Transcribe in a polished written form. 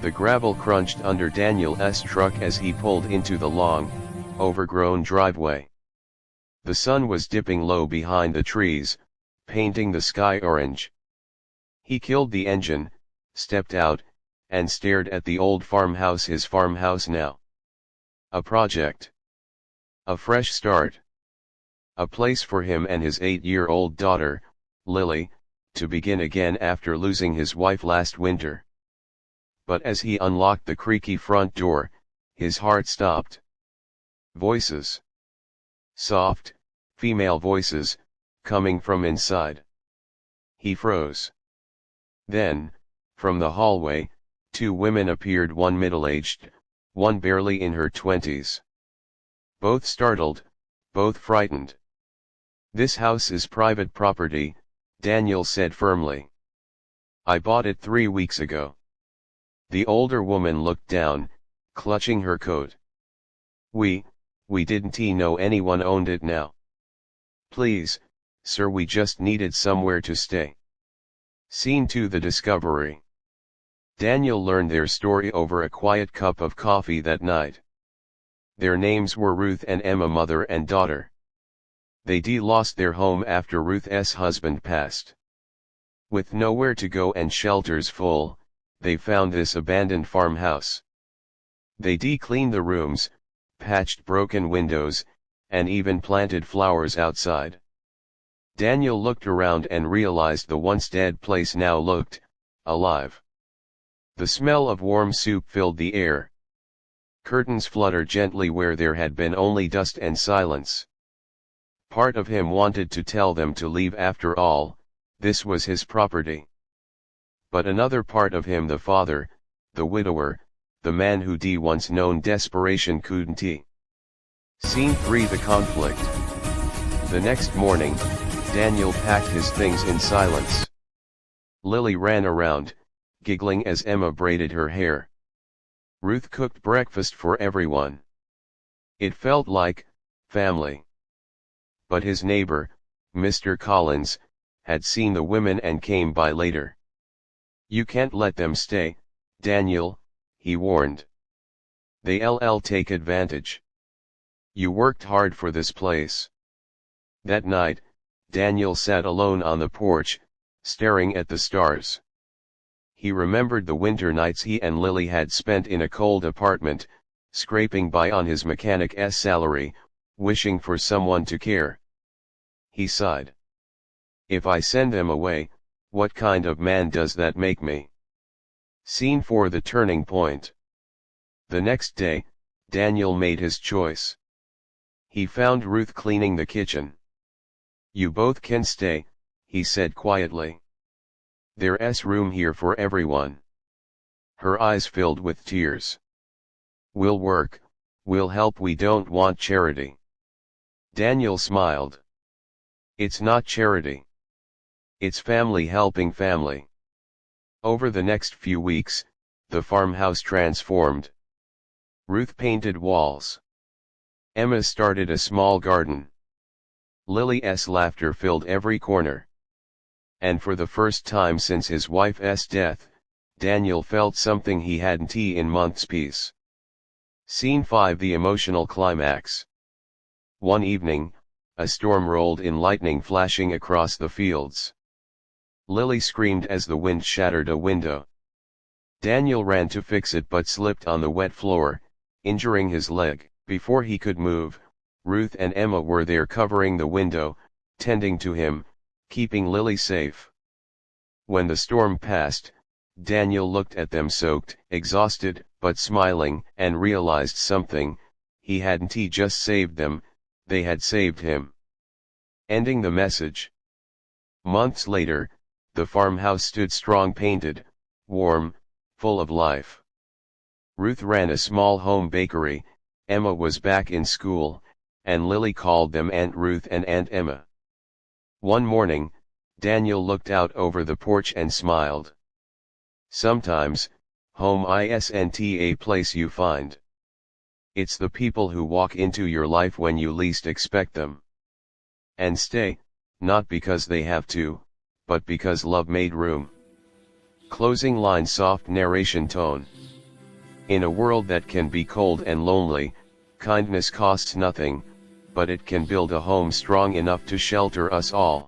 The gravel crunched under Daniel's truck as he pulled into the long, overgrown driveway. The sun was dipping low behind the trees, painting the sky orange. He killed the engine, stepped out, and stared at the old farmhouse, his farmhouse now. A project. A fresh start. A place for him and his 8-year-old daughter, Lily, to begin again after losing his wife last winter. But as he unlocked the creaky front door, his heart stopped. Voices. Soft, female voices, coming from inside. He froze. Then, from the hallway, 2 women appeared, one middle-aged, one barely in her 20s. Both startled, both frightened. "This house is private property," Daniel said firmly. "I bought it 3 weeks ago." The older woman looked down, clutching her coat. We didn't know anyone owned it now." "Please, sir, we just needed somewhere to stay." Scene 2: The discovery. Daniel learned their story over a quiet cup of coffee that night. Their names were Ruth and Emma, mother and daughter. They lost their home after Ruth's husband passed. With nowhere to go and shelters full, they found this abandoned farmhouse. They cleaned the rooms, patched broken windows, and even planted flowers outside. Daniel looked around and realized the once dead place now looked alive. The smell of warm soup filled the air. Curtains fluttered gently where there had been only dust and silence. Part of him wanted to tell them to leave. After all, this was his property. But another part of him, the father, the widower, the man who once known desperation, couldn't. Scene 3: The conflict. The next morning, Daniel packed his things in silence. Lily ran around, giggling as Emma braided her hair. Ruth cooked breakfast for everyone. It felt like family. But his neighbor, Mr. Collins, had seen the women and came by later. "You can't let them stay, Daniel," he warned. "They'll take advantage. You worked hard for this place." That night, Daniel sat alone on the porch, staring at the stars. He remembered the winter nights he and Lily had spent in a cold apartment, scraping by on his mechanic's salary, wishing for someone to care. He sighed. "If I send them away, what kind of man does that make me?" Scene 4: The turning point. The next day, Daniel made his choice. He found Ruth cleaning the kitchen. "You both can stay," he said quietly. "There's room here for everyone." Her eyes filled with tears. "We'll work, we'll help, we don't want charity." Daniel smiled. "It's not charity. It's family helping family." Over the next few weeks, the farmhouse transformed. Ruth painted walls. Emma started a small garden. Lily's laughter filled every corner. And for the first time since his wife's death, Daniel felt something he hadn't in months: peace. Scene 5: The emotional climax. One evening, a storm rolled in, lightning flashing across the fields. Lily screamed as the wind shattered a window. Daniel ran to fix it but slipped on the wet floor, injuring his leg. Before he could move, Ruth and Emma were there covering the window, tending to him, keeping Lily safe. When the storm passed, Daniel looked at them, soaked, exhausted, but smiling, and realized something: he hadn't just saved them, they had saved him. Ending the message. Months later, the farmhouse stood strong, painted, warm, full of life. Ruth ran a small home bakery, Emma was back in school, and Lily called them Aunt Ruth and Aunt Emma. One morning, Daniel looked out over the porch and smiled. Sometimes, home isn't a place you find. It's the people who walk into your life when you least expect them. And stay, not because they have to, but because love made room. Closing line: soft narration tone. In a world that can be cold and lonely, kindness costs nothing, but it can build a home strong enough to shelter us all.